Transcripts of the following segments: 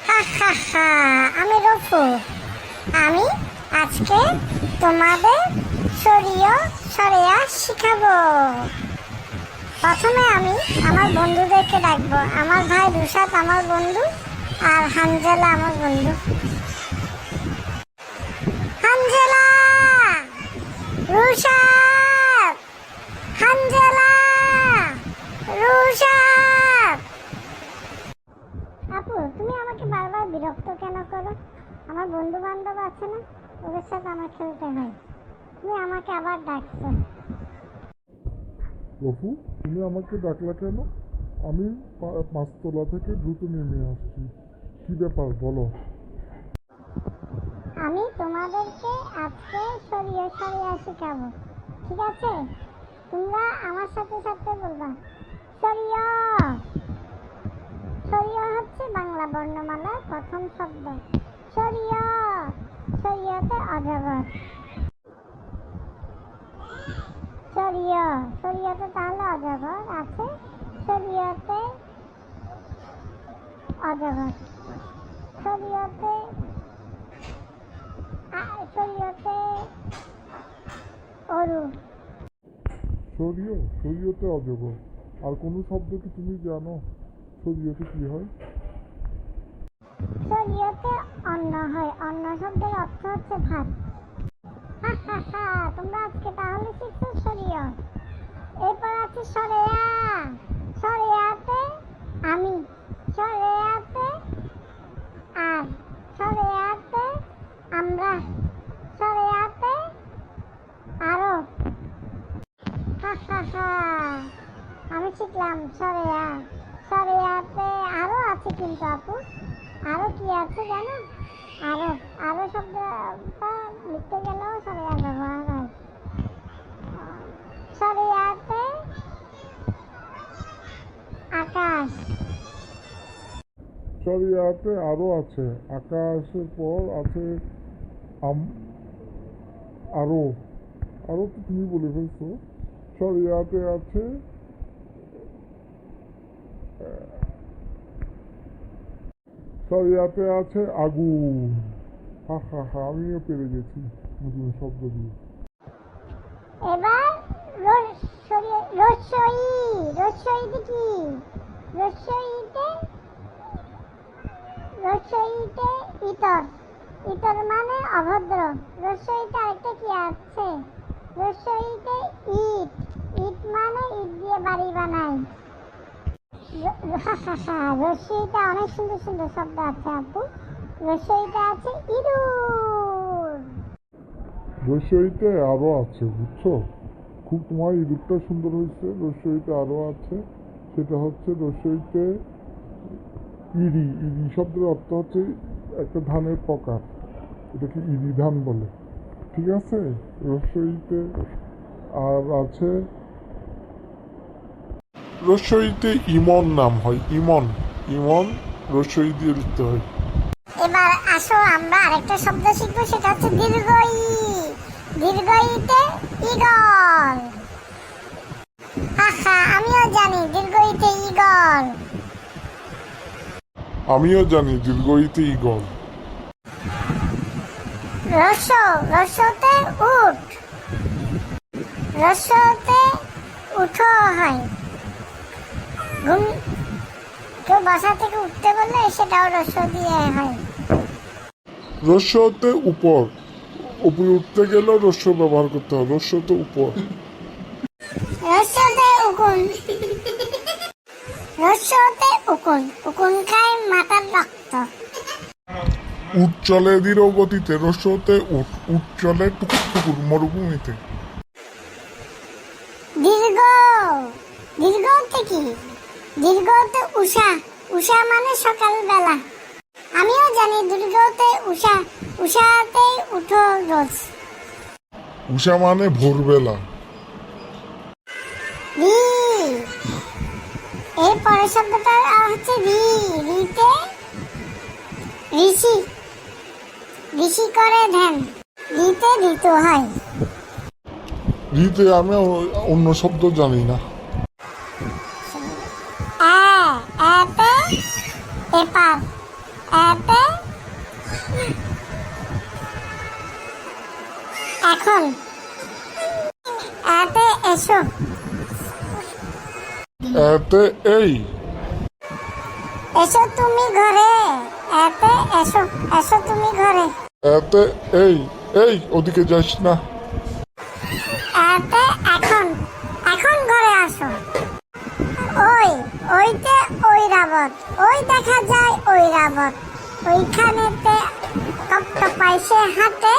হা হা হা, আমি রফু। আমি আজকে তোমাদের সরিয়া শিখাবো। প্রথমে আমি আমার বন্ধুদেরকে ডাকবো। আমার ভাই রুশাদ আমার বন্ধু, আর হানজালা আমার বন্ধু। হানজালা, রুশাদ, হানজালা, রুশাদ। আপু, তুমি আমাকে বারবার বিরক্ত কেন করো? আমার বন্ধু বান্ধব আছে না, ওদের সাথে আমার খেলতে হয়। তুমি আমাকে আবার ডাকছো। রফু, তুমি আমাকে ডাকলা কেন? আমি পাঁচতলা থেকে দ্রুত নেমে আসছি। কি ব্যাপার বলো? আমি তোমাদেরকে আজকে সরিয়া শিখাবো, ঠিক আছে? তোমরা আমার সাথে সাথে বলবা সরিয়া। সরিয়া হচ্ছে বাংলা বর্ণমালার প্রথম শব্দ। সরিয়া, সরিয়াতে অজগর। সরিয়াতে তাহলে অজগর আছে। সরিয়াতে অজগর। সরিয়াতে অরু। শরীয়তে অজগর। আর কোনো শব্দ কি তুমি জানো শরীয়তে কি হয়? শরীয়তে অন্ন হয়। অন্ন শব্দের অর্থ হচ্ছে ভাত। হা হা হা, তোমরা আজকে তাহলে শিখছো শরিয়া। এরপর আছে সরেয়া। সরেয়াতে আমি। সরেয়াতে আর। সরেয়াতে আমরা। সরেয়াতে আরো। হা হা হা, আমি শিখলাম সরেয়া। সরেয়াতে আরো আছে কিন্তু আপু। আরো কি আছে জানো? আরো শব্দটা লিখতে গেলেও সরেয়া ব্যবহার হয়। সরেয়াতে আকাশ। শরিয়াতে আরো আছে। আকাশের পর আছে আরো। আরো তো তুমি বলে ফেলছো। শরিয়াতে আছে শরিয়াতে আছে আগুন। হা হা হা, আমিও পেরে গেছি নতুন শব্দ দিয়ে। এবার রসই। রসইতে কি? রসইতে ইতর। ইতর মানে অভদ্র। রসইতে আরেকটা কি আছে? রসইতে ইট। ইট মানে ইট দিয়ে বাড়ি বানায়। রসইতে অনেক সুন্দর সুন্দর শব্দ আছে আপু। রসইতে আছে ইঁদুর। রসইতে আরো আছে, বুঝছো? খুব তোমার ইঁদুরটা সুন্দর হয়েছে। রসইতে আরো আছে, সেটা হচ্ছে রসইতে ইরি। ইরি শব্দের অর্থ হচ্ছে একটা ধানের প্রকার, এটাকে ইরি ধান বলে, ঠিক আছে? রসইতে আর আছে রসইতে ইমন নাম হয়। ইমন। ইমন রসই দিয়ে লিখতে হয়। এবার আসো আমরা আরেকটা শব্দ শিখবো, সেটা হচ্ছে দীর্ঘই। দীর্ঘইতে ঈগল। আহা, আমিও জানি দীর্ঘইতে ঈগল। আমিও জানি দীর্ঘইতে ঈগল। রসতে উঠ। রসতে উঠো হয়। কেউ বাসা থেকে উঠতে বললে সেটাও রস দিয়ে হয়। রস্যতে উপর। উপরে উঠতে গেলেও রস্য ব্যবহার করতে হয়। রস্যতে উপর। রসতে উকুন। রসতে উকুন। উকুন খায় মাথার রক্ত। উট চলে ধীর গতিতে। রস্যতে উঠ। উট চলে টুকুর টুকুর মরুভূমিতে। দীর্ঘ। দীর্ঘতে কি? দীর্ঘতে উষা। উষা মানে সকালবেলা। আমিও জানি দীর্ঘতে উষা। উষাতে উঠো রোজ। উষা মানে ভোরবেলা। রি। এর পরের শব্দটা হচ্ছে রি। রিতে ঋষি। ঋষি করে ধ্যান। রিতে ঋতু হয়। রিতে আমি অন্য শব্দ জানি না। এতে পেপার। এতে এখন, এতে এসো, এতে এই, এসো তুমি ঘরে, এতে এসো, এসো তুমি ঘরে, এতে এই, এই ওদিকে যাস না। এতে এখন, এখন ঘরে আসো। ওই, ওইতে ঐরাবত, ওই দেখা যায় ঐরাবত, ওইখানেতে টপটপাই সে হাতে,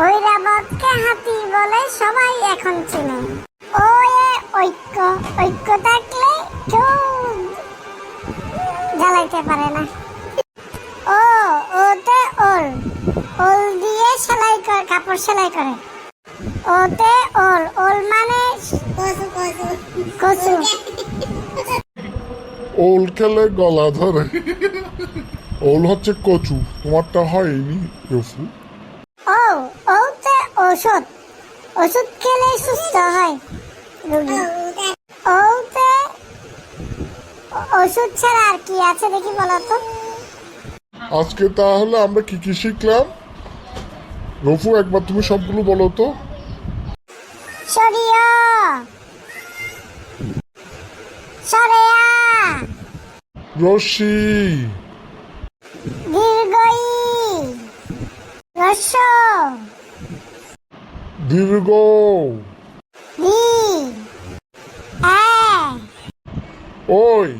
ঐরাবতকে হাতি বলে সবাই এখন চিনে। ওয়ে ঐক্য, ঐক্য থাকলে কেউ জ্বালাইতে পারে না। ও, ওতে ওল, ওল দিয়ে সেলাই করে, কাপড় সেলাই করে। ওতে ওল, ওল মানে কচু। ওল খেলে গলা ধরে। ওল হচ্ছে কচু, তোমারটা হয়নি রফু। ও, ওতে ওষুধ, ওষুধ খেলে সুস্থ হয় রোগী। ওতে ওষুধ ছাড়া আর কি আছে দেখি বলো তো? আজকে তাহলে আমরা কি কি শিখলাম? রফু একবার তুমি সবগুলো বলো তো। সরিয়, সরেয়া, রশি, দীর্ঘই, রস্য, দীর্ঘ, রি, এ, ওই,